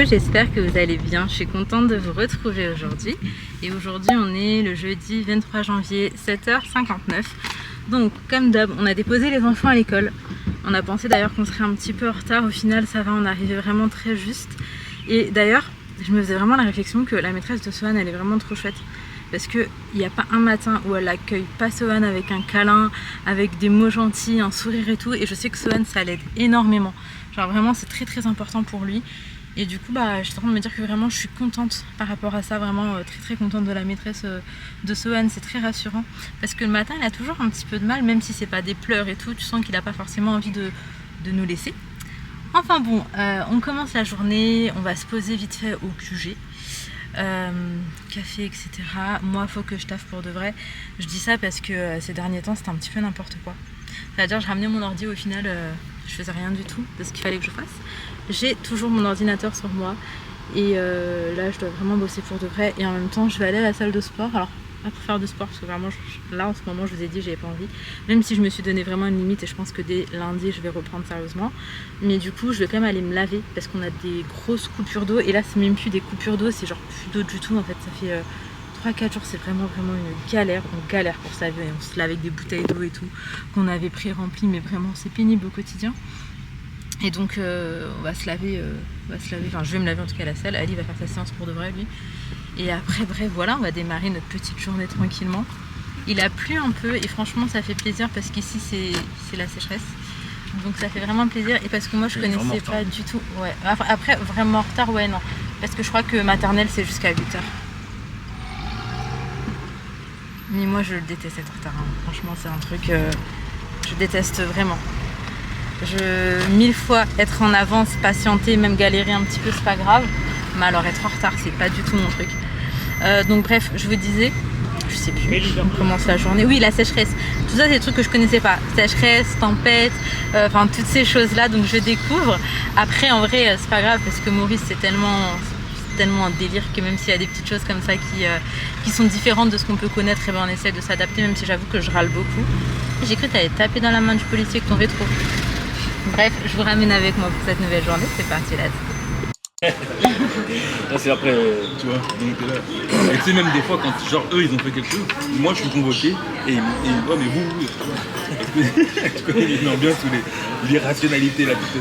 J'espère que vous allez bien, je suis contente de vous retrouver aujourd'hui. Et aujourd'hui on est le jeudi 23 janvier 7h59. Donc comme d'hab, on a déposé les enfants à l'école. On a pensé d'ailleurs qu'on serait un petit peu en retard, au final ça va, on arrivait vraiment très juste. Et d'ailleurs, je me faisais vraiment la réflexion que la maîtresse de Sohan elle est vraiment trop chouette. Parce qu'il n'y a pas un matin où elle accueille pas Sohan avec un câlin, avec des mots gentils, un sourire et tout. Et je sais que Sohan ça l'aide énormément. Genre vraiment c'est très important pour lui. Et du coup, j'étais en train de me dire que vraiment je suis contente par rapport à ça, vraiment très contente de la maîtresse de Sohan, c'est très rassurant. Parce que le matin, elle a toujours un petit peu de mal, même si c'est pas des pleurs et tout, tu sens qu'il n'a pas forcément envie de nous laisser. Enfin bon, on commence la journée, on va se poser vite fait au QG. Café, etc. Moi, faut que je taffe pour de vrai. Je dis ça parce que ces derniers temps, c'était un petit peu n'importe quoi. C'est-à-dire, je ramenais mon ordi, au final, je faisais rien du tout de ce qu'il fallait que je fasse. J'ai toujours mon ordinateur sur moi et là je dois vraiment bosser pour de vrai et en même temps je vais aller à la salle de sport. Alors pas pour faire du sport parce que vraiment là en ce moment je vous ai dit j'avais pas envie, même si je me suis donné vraiment une limite et je pense que dès lundi je vais reprendre sérieusement, mais du coup je vais quand même aller me laver parce qu'on a des grosses coupures d'eau et là c'est même plus des coupures d'eau, c'est genre plus d'eau du tout en fait. Ça fait 3-4 jours, c'est vraiment une galère, on galère pour se laver, on se lave avec des bouteilles d'eau et tout qu'on avait pré-remplies, mais vraiment c'est pénible au quotidien. Et donc on va se laver, enfin je vais me laver en tout cas à la salle, Ali va faire sa séance pour de vrai lui. Et après bref voilà, on va démarrer notre petite journée tranquillement. Il a plu un peu et franchement ça fait plaisir parce qu'ici c'est la sécheresse. Donc ça fait vraiment plaisir et parce que moi je connaissais pas du tout. Ouais. Après vraiment en retard, ouais non. Parce que je crois que maternelle c'est jusqu'à 8h. Mais moi je déteste être en retard, hein. Franchement c'est un truc, je déteste vraiment. 1000 fois être en avance, patienter, même galérer un petit peu, c'est pas grave. Mais alors être en retard, c'est pas du tout mon truc. Donc bref, je vous disais, je sais plus, on commence la journée. Oui, la sécheresse. Tout ça, c'est des trucs que je connaissais pas. Sécheresse, tempête, enfin toutes ces choses-là. Donc je découvre. Après, en vrai, c'est pas grave parce que Maurice, c'est tellement un délire que même s'il y a des petites choses comme ça qui sont différentes de ce qu'on peut connaître, et ben on essaie de s'adapter, même si j'avoue que je râle beaucoup. J'ai cru que tu allais taper dans la main du policier avec ton rétro. Bref, je vous ramène avec moi pour cette nouvelle journée, c'est parti là. Là c'est après, tu vois, donc là. Et tu sais même des fois quand genre eux ils ont fait quelque chose, moi je suis convoqué et ils me disent mais vous, tu connais l'ambiance ou l'irrationalité là tout ça.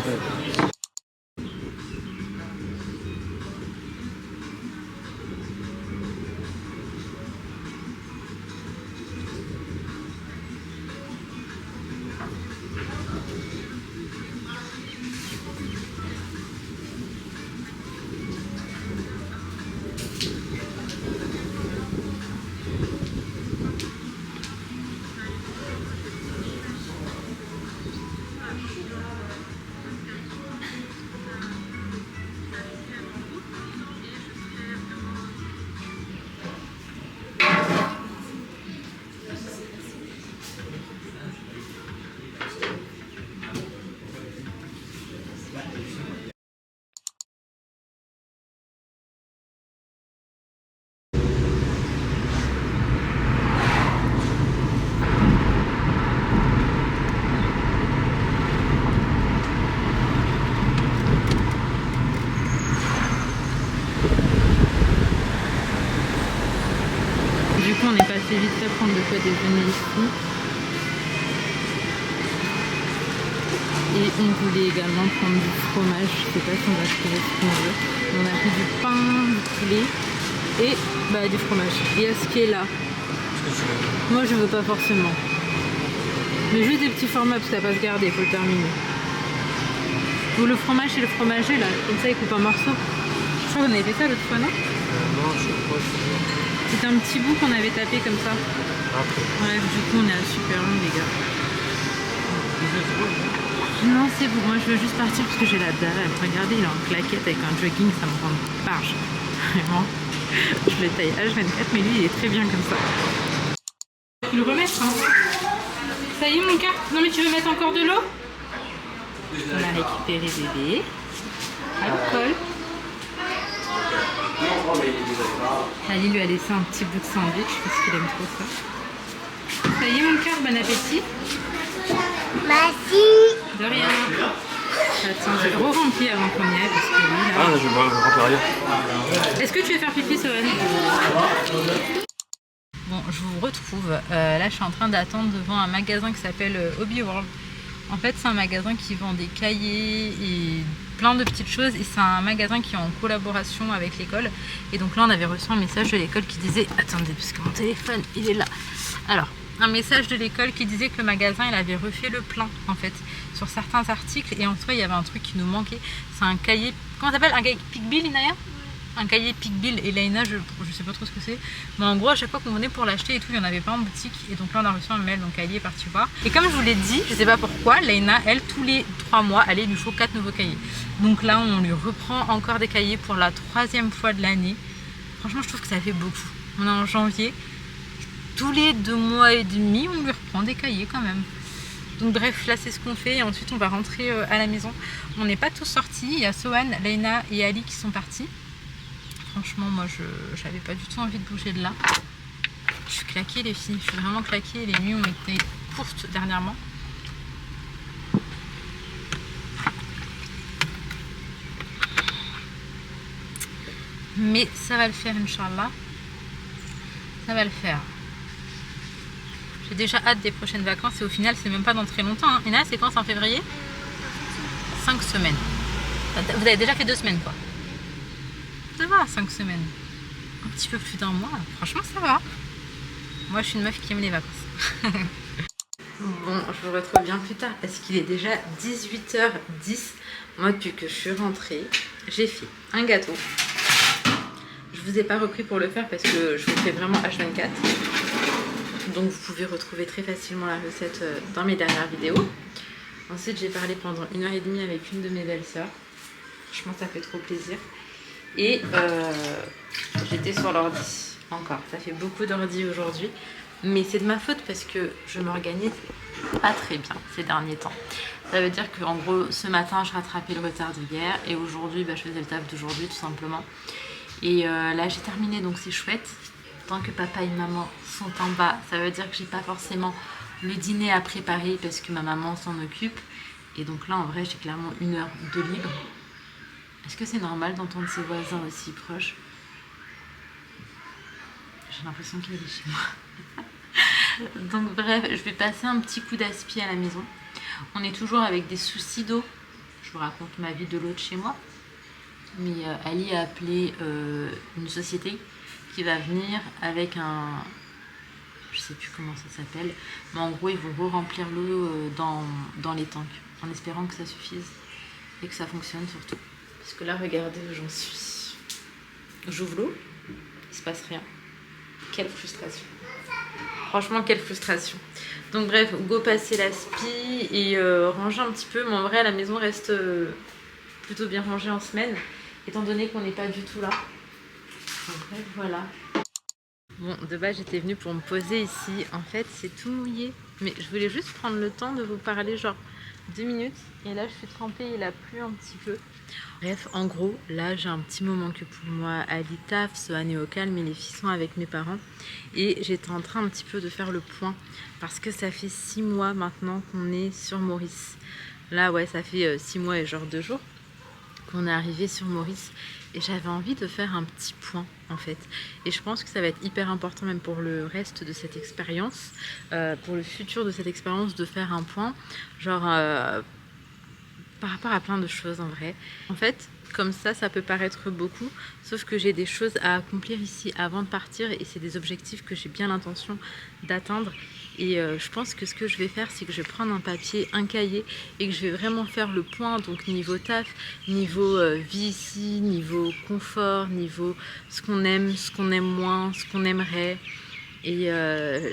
Du coup, on est passé vite fait prendre de quoi déjeuner ici. Et on voulait également prendre du fromage. Je sais pas si on va trouver ce qu'on veut. On a pris du pain, du poulet et du fromage. Il y a ce qui est là. Moi, je veux pas forcément. Mais juste des petits formats parce que ça va pas se garder, il faut le terminer. Ou le fromage et le fromager là, comme ça il coupe un morceau. Je crois qu'on avait fait ça l'autre fois, non? Non, je sais pas. C'était un petit bout qu'on avait tapé comme ça. Bref, du coup on est à Super U les gars. Non c'est bon, moi je veux juste partir parce que j'ai la dalle. Regardez, il est en claquette avec un jogging, ça me rend barge. Vraiment. Je le taille H24 mais lui il est très bien comme ça. Tu le remettre hein. Ça y est mon gars. Non mais tu veux mettre encore de l'eau? On a récupéré bébé. Alcool. Ali lui a laissé un petit bout de sandwich parce qu'il aime trop ça. Ça y est mon cœur, bon appétit. Merci. De rien. Attends, je re-remplis avant qu'on y aille parce que lui, là... Ah, là, je vais remplir ailleurs. Est-ce que tu veux faire pipi, Sohan? Bon, je vous retrouve. Là, je suis en train d'attendre devant un magasin qui s'appelle Hobby World. En fait, c'est un magasin qui vend des cahiers et plein de petites choses. Et c'est un magasin qui est en collaboration avec l'école. Et donc là, on avait reçu un message de l'école qui disait... Attendez, parce que mon téléphone, il est là. Alors, un message de l'école qui disait que le magasin, il avait refait le plein, en fait, sur certains articles. Et en soi, il y avait un truc qui nous manquait. C'est un cahier... Comment ça s'appelle? Un cahier Pickbill, Inaya? Un cahier Pickbill. Et Laina, je sais pas trop ce que c'est. Mais en gros, à chaque fois qu'on venait pour l'acheter et tout, il n'y en avait pas en boutique. Et donc là, on a reçu un mail, donc cahier est parti voir. Et comme je vous l'ai dit, je sais pas pourquoi, Laina, elle, tous les 3 mois, elle, il lui faut 4 nouveaux cahiers. Donc là, on lui reprend encore des cahiers pour la 3e fois de l'année. Franchement, je trouve que ça fait beaucoup. On est en janvier. Tous les 2 mois et demi, on lui reprend des cahiers quand même. Donc bref, là c'est ce qu'on fait et ensuite on va rentrer à la maison. On n'est pas tous sortis, il y a Sohan, Laina et Ali qui sont partis. Franchement, moi j'avais pas du tout envie de bouger de là. Je suis claquée les filles, je suis vraiment claquée. Les nuits ont été courtes dernièrement. Mais ça va le faire, Inch'Allah. Ça va le faire. J'ai déjà hâte des prochaines vacances et au final c'est même pas dans très longtemps. Hein. Et là c'est quand? C'est en février? 5 semaines. Vous avez déjà fait 2 semaines quoi. Ça va, 5 semaines. Un petit peu plus d'1 mois. Franchement ça va. Moi je suis une meuf qui aime les vacances. Bon, je vous retrouve bien plus tard parce qu'il est déjà 18h10. Moi depuis que je suis rentrée, j'ai fait un gâteau. Je vous ai pas repris pour le faire parce que je vous fais vraiment H24. Donc vous pouvez retrouver très facilement la recette dans mes dernières vidéos. Ensuite j'ai parlé pendant 1h30 avec une de mes belles-sœurs. Franchement ça fait trop plaisir. Et j'étais sur l'ordi encore. Ça fait beaucoup d'ordi aujourd'hui. Mais c'est de ma faute parce que je m'organise pas très bien ces derniers temps. Ça veut dire qu'en gros ce matin je rattrapais le retard d'hier. Et aujourd'hui je faisais le taf d'aujourd'hui tout simplement. Et là j'ai terminé donc c'est chouette. Tant que papa et maman sont en bas, ça veut dire que j'ai pas forcément le dîner à préparer parce que ma maman s'en occupe. Et donc là en vrai j'ai clairement 1 heure de libre. Est-ce que c'est normal d'entendre ses voisins aussi proches? J'ai l'impression qu'il est chez moi. Donc bref, je vais passer un petit coup d'aspi à la maison. On est toujours avec des soucis d'eau. Je vous raconte ma vie de l'eau de chez moi. Mais Ali a appelé une société qui va venir avec un... Je sais plus comment ça s'appelle. Mais en gros, ils vont re-remplir l'eau dans les tanks. En espérant que ça suffise et que ça fonctionne surtout. Parce que là, regardez où j'en suis. J'ouvre l'eau, il se passe rien. Quelle frustration. Franchement, quelle frustration. Donc bref, go passer l'aspi et ranger un petit peu. Mais en vrai, la maison reste plutôt bien rangée en semaine. Étant donné qu'on n'est pas du tout là. Donc bref, voilà. Bon, de base, j'étais venue pour me poser ici. En fait, c'est tout mouillé. Mais je voulais juste prendre le temps de vous parler genre 2 minutes. Et là, je suis trempée, il a plu un petit peu. Bref, en gros, là, j'ai un petit moment que pour moi. Ali taf, Sohan est au calme et les filles sont avec mes parents. Et j'étais en train un petit peu de faire le point. Parce que ça fait 6 mois maintenant qu'on est sur Maurice. Là, ouais, ça fait 6 mois et genre 2 jours qu'on est arrivé sur Maurice. Et j'avais envie de faire un petit point en fait. Et je pense que ça va être hyper important même pour le reste de cette expérience, pour le futur de cette expérience, de faire un point. Genre par rapport à plein de choses en vrai. En fait, comme ça peut paraître beaucoup, sauf que j'ai des choses à accomplir ici avant de partir et c'est des objectifs que j'ai bien l'intention d'atteindre. Et je pense que ce que je vais faire, c'est que je vais prendre un papier, un cahier et que je vais vraiment faire le point, donc niveau taf, niveau vie ici, niveau confort, niveau ce qu'on aime moins, ce qu'on aimerait. Et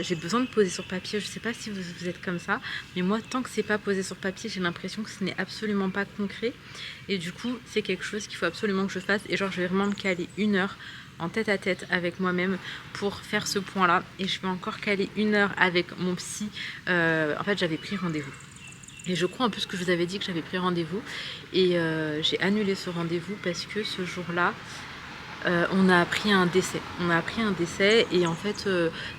j'ai besoin de poser sur papier. Je sais pas si vous êtes comme ça, mais moi tant que c'est pas posé sur papier, j'ai l'impression que ce n'est absolument pas concret. Et du coup c'est quelque chose qu'il faut absolument que je fasse. Et genre je vais vraiment me caler 1 heure en tête à tête avec moi-même pour faire ce point là. Et je vais encore caler 1 heure avec mon psy. En fait j'avais pris rendez-vous. Et je crois en plus que je vous avais dit que j'avais pris rendez-vous. Et j'ai annulé ce rendez-vous parce que ce jour-là, on a appris un décès. Et en fait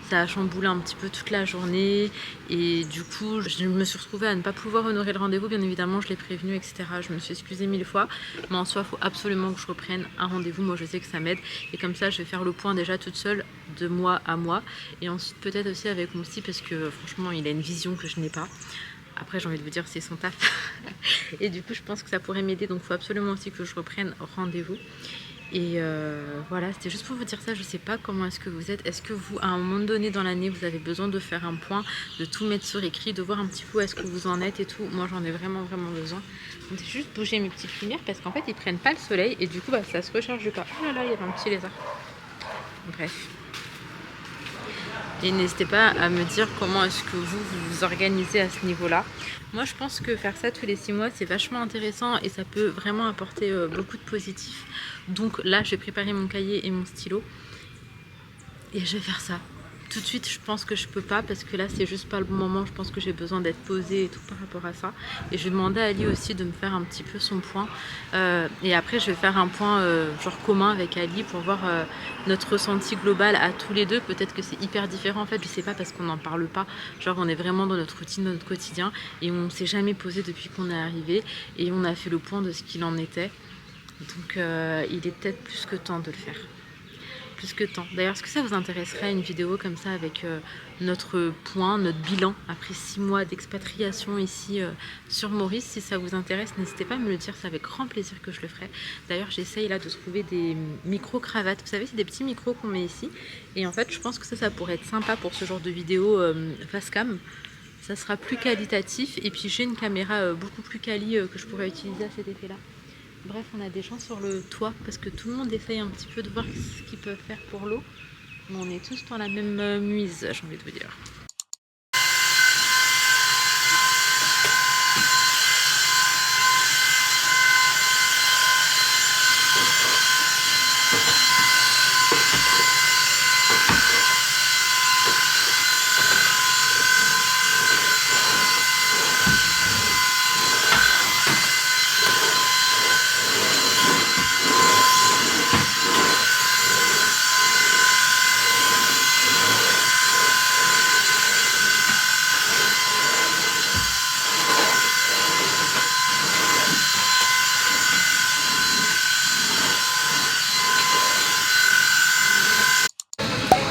ça a chamboulé un petit peu toute la journée et du coup je me suis retrouvée à ne pas pouvoir honorer le rendez-vous. Bien évidemment je l'ai prévenu, etc. Je me suis excusée 1000 fois, mais en soi il faut absolument que je reprenne un rendez-vous. Moi je sais que ça m'aide et comme ça je vais faire le point déjà toute seule de mois à mois et ensuite peut-être aussi avec mon psy parce que franchement il a une vision que je n'ai pas. Après j'ai envie de vous dire c'est son taf et du coup je pense que ça pourrait m'aider, donc il faut absolument aussi que je reprenne rendez-vous. Et voilà, c'était juste pour vous dire ça. Je sais pas comment est-ce que vous êtes. Est-ce que vous, à un moment donné dans l'année, vous avez besoin de faire un point, de tout mettre sur écrit, de voir un petit peu où est-ce que vous en êtes et tout. Moi j'en ai vraiment besoin. Donc j'ai juste bougé mes petites lumières parce qu'en fait ils prennent pas le soleil et du coup bah, ça se recharge pas. Oh là là, il y avait un petit lézard. Bref. Et n'hésitez pas à me dire comment est-ce que vous vous organisez à ce niveau-là. Moi je pense que faire ça tous les 6 mois c'est vachement intéressant et ça peut vraiment apporter beaucoup de positif. Donc là je vais préparer mon cahier et mon stylo et je vais faire ça. Tout de suite je pense que je peux pas parce que là c'est juste pas le bon moment. Je pense que j'ai besoin d'être posée et tout par rapport à ça. Et je vais demander à Ali aussi de me faire un petit peu son point. Et après je vais faire un point genre commun avec Ali pour voir notre ressenti global à tous les deux. Peut-être que c'est hyper différent en fait, je sais pas parce qu'on n'en parle pas. Genre on est vraiment dans notre routine, dans notre quotidien et on s'est jamais posé depuis qu'on est arrivé et on a fait le point de ce qu'il en était. Donc il est peut-être plus que temps de le faire. Plus que temps. D'ailleurs, est-ce que ça vous intéresserait une vidéo comme ça avec notre point, notre bilan après 6 mois d'expatriation ici sur Maurice? Si ça vous intéresse, n'hésitez pas à me le dire, c'est avec grand plaisir que je le ferai. D'ailleurs, j'essaye là de trouver des micro-cravates. Vous savez, c'est des petits micros qu'on met ici. Et en fait, je pense que ça pourrait être sympa pour ce genre de vidéo face cam. Ça sera plus qualitatif. Et puis, j'ai une caméra beaucoup plus quali que je pourrais utiliser à cet effet-là. Bref, on a des gens sur le toit parce que tout le monde essaye un petit peu de voir ce qu'ils peuvent faire pour l'eau. Mais on est tous dans la même mise, j'ai envie de vous dire.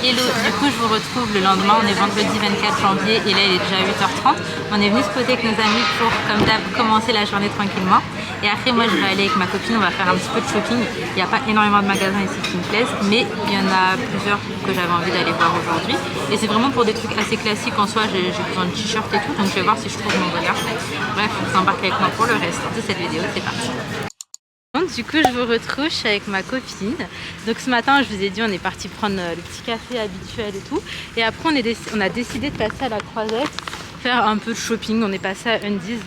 Hello, du coup je vous retrouve le lendemain, on est vendredi 24 janvier et là il est déjà 8h30. On est venu se poser avec nos amis pour, comme d'hab, commencer la journée tranquillement. Et après moi je vais aller avec ma copine, on va faire un petit peu de shopping. Il n'y a pas énormément de magasins ici qui me plaisent, mais il y en a plusieurs que j'avais envie d'aller voir aujourd'hui. Et c'est vraiment pour des trucs assez classiques en soi, j'ai besoin de t-shirts et tout, donc je vais voir si je trouve mon regard. Bref, vous embarquez avec moi pour le reste de cette vidéo, c'est parti. Du coup je vous retrouve, je suis avec ma copine. Donc ce matin je vous ai dit on est parti prendre le petit café habituel et tout. Et après on a décidé de passer à la Croisette, faire un peu de shopping. On est passé à Undies,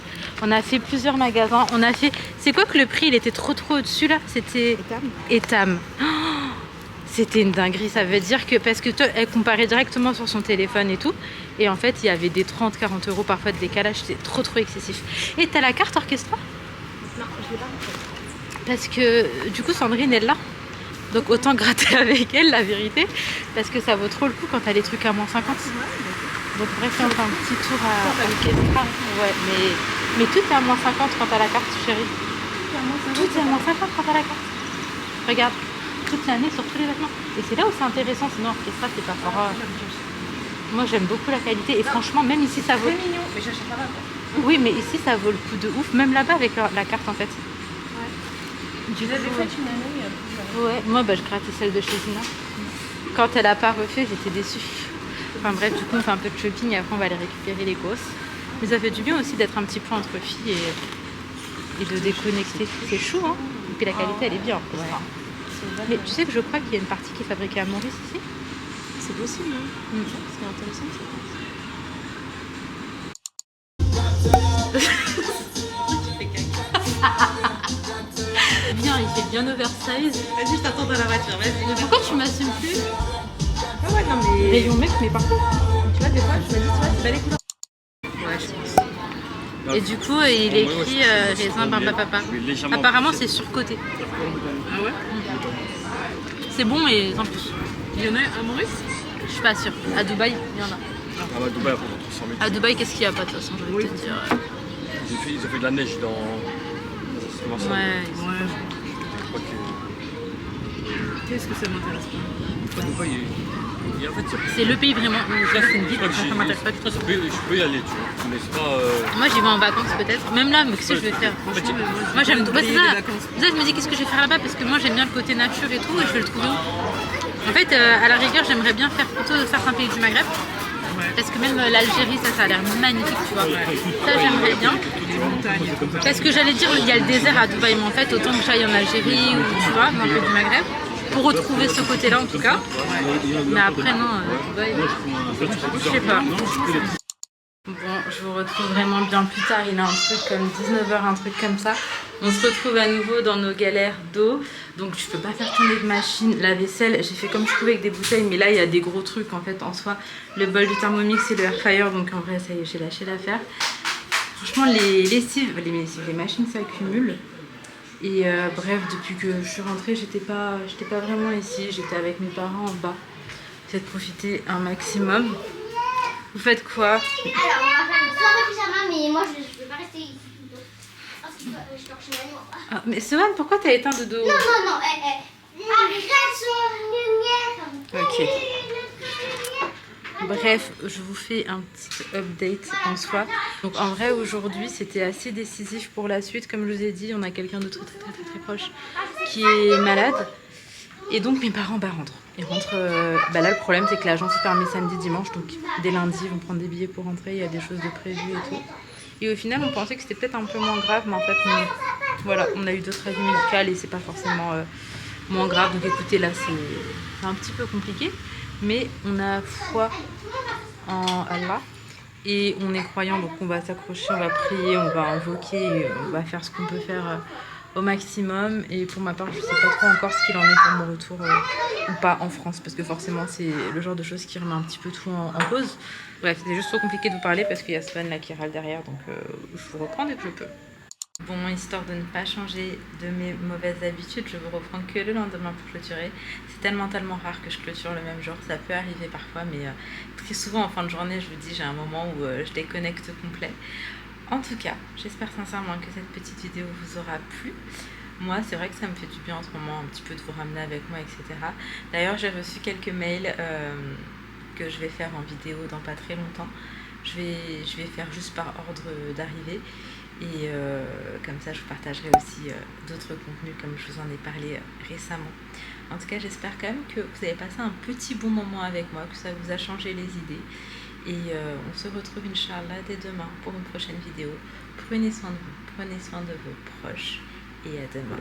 on a fait plusieurs magasins. On a fait, c'est quoi que le prix il était trop au-dessus là? C'était Etam. Oh, c'était une dinguerie, ça veut dire que, parce que toi elle comparait directement sur son téléphone et tout. Et en fait il y avait des 30-40 € parfois de décalage, c'était trop excessif. Et t'as la carte Orchestra? Non, je l'ai pas. Parce que du coup Sandrine est là, donc autant gratter avec elle la vérité, parce que ça vaut trop le coup quand t'as les trucs à moins 50. Donc bref on fait un petit tour à Orchestra. Ouais, mais tout est à moins 50 quand t'as la carte chérie. Tout est à moins 50 quand t'as la carte. Regarde, toute l'année sur tous les vêtements. Et c'est là où c'est intéressant, sinon Orchestra c'est pas fort. Moi j'aime beaucoup la qualité et franchement même ici ça vaut... C'est mignon, mais j'achète pas là. Oui mais ici ça vaut le coup de ouf, même là-bas avec la carte en fait. Tu l'avais faite une année Ouais, moi bah, je grattais celle de chez Zina. Quand elle a pas refait, j'étais déçue. Enfin bref, du coup on fait un peu de shopping et après on va aller récupérer les grosses. Mais ça fait du bien aussi d'être un petit peu entre filles et de déconnecter. C'est chou hein. Et puis la qualité elle est bien. Ouais. Mais tu sais que je crois qu'il y a une partie qui est fabriquée à Maurice ici. C'est possible, hein. C'est intéressant Bien, il fait bien oversize. Vas-y, je t'attends dans la voiture, vas-y. Mais pourquoi tu m'assumes plus? Ah ouais, non mais... Rayon mec, mais partout. Tu vois, des fois, je me dis, tu vois, c'est pas les couleurs. Ouais, je pense. Et du coup, il est écrit raisin barba papa. Apparemment, c'est surcoté. Ah ouais? C'est bon, mais sans plus. Il y en a à Maurice? Je suis pas sûre. À Dubaï, il y en a. Ah bah Dubaï, après, on trouve 100 000. À Dubaï, qu'est-ce qu'il y a pas de toute façon, je vais te dire. Ils ont fait de la neige dans... Comment ça? Ouais, Je crois que... Qu'est-ce que ça m'intéresse pas? Dubaï, en fait, c'est le pays vraiment où ça, c'est une ville, je crois que ça m'intéresse pas du tout. je peux y aller, tu vois. Mais c'est pas... Moi, j'y vais en vacances peut-être. Même là, mais qu'est-ce que je vais faire? Moi, j'aime tout. Ouais, c'est ça. Ça, je me dis, qu'est-ce que je vais faire là-bas? Parce que moi, j'aime bien le côté nature et tout, et je vais le trouver où? En fait, à la rigueur, j'aimerais bien faire plutôt certains pays du Maghreb. Parce que même l'Algérie, ça a l'air magnifique, tu vois. Ça, j'aimerais bien. Parce que j'allais dire, il y a le désert à Dubaï, mais en fait, autant que j'aille en Algérie ou tu vois, dans le pays du Maghreb, pour retrouver ce côté-là en tout cas. Mais après, non, Dubaï, je sais pas. Bon, je vous retrouve vraiment bien plus tard, il est un truc comme 19h, un truc comme ça. On se retrouve à nouveau dans nos galères d'eau. Donc je peux pas faire tourner de machine. La vaisselle, j'ai fait comme je pouvais avec des bouteilles, mais là il y a des gros trucs en fait en soi. Le bol du Thermomix et le air fryer, donc en vrai ça y est, j'ai lâché l'affaire. Franchement les machines s'accumulent. Et bref, depuis que je suis rentrée, j'étais pas vraiment ici, j'étais avec mes parents en bas. J'essaie de profiter un maximum. Vous faites quoi? Alors, on va faire une soirée pyjama, mais moi je ne peux pas rester ici tout le temps. Parce que je dors chez Manu. Ah, mais Sohan, pourquoi t'as éteint de dos? Non, arrête son lumière. Ok. Bref, je vous fais un petit update en soi. Donc en vrai, aujourd'hui, c'était assez décisif pour la suite. Comme je vous ai dit, on a quelqu'un de très proche qui est malade. Et donc mes parents rentrent. Ils rentrent. Là, le problème, c'est que l'agence est fermée samedi, dimanche. Donc dès lundi, ils vont prendre des billets pour rentrer. Il y a des choses de prévues et tout. Et au final, on pensait que c'était peut-être un peu moins grave. Mais en fait, voilà, on a eu d'autres avis médicales et c'est pas forcément moins grave. Donc écoutez, là, c'est un petit peu compliqué. Mais on a foi en Allah. Et on est croyant, donc on va s'accrocher, on va prier, on va invoquer, on va faire ce qu'on peut faire au maximum. Et pour ma part, je sais pas trop encore ce qu'il en est pour mon retour ou pas en France, parce que forcément c'est le genre de choses qui remet un petit peu tout en cause. Bref, c'est juste trop compliqué de vous parler parce qu'il y a Swan là qui râle derrière, donc je vous reprends dès que je peux. Bon, histoire de ne pas changer de mes mauvaises habitudes, je vous reprends que le lendemain pour clôturer. C'est tellement rare que je clôture le même jour, ça peut arriver parfois, mais très souvent en fin de journée, je vous dis, j'ai un moment où je déconnecte complet. En tout cas, j'espère sincèrement que cette petite vidéo vous aura plu. Moi, c'est vrai que ça me fait du bien en ce moment, un petit peu de vous ramener avec moi, etc. D'ailleurs, j'ai reçu quelques mails que je vais faire en vidéo dans pas très longtemps. Je vais faire juste par ordre d'arrivée. Et comme ça, je vous partagerai aussi d'autres contenus comme je vous en ai parlé récemment. En tout cas, j'espère quand même que vous avez passé un petit bon moment avec moi, que ça vous a changé les idées. Et on se retrouve, Inch'Allah, dès demain pour une prochaine vidéo. Prenez soin de vous, prenez soin de vos proches et à demain.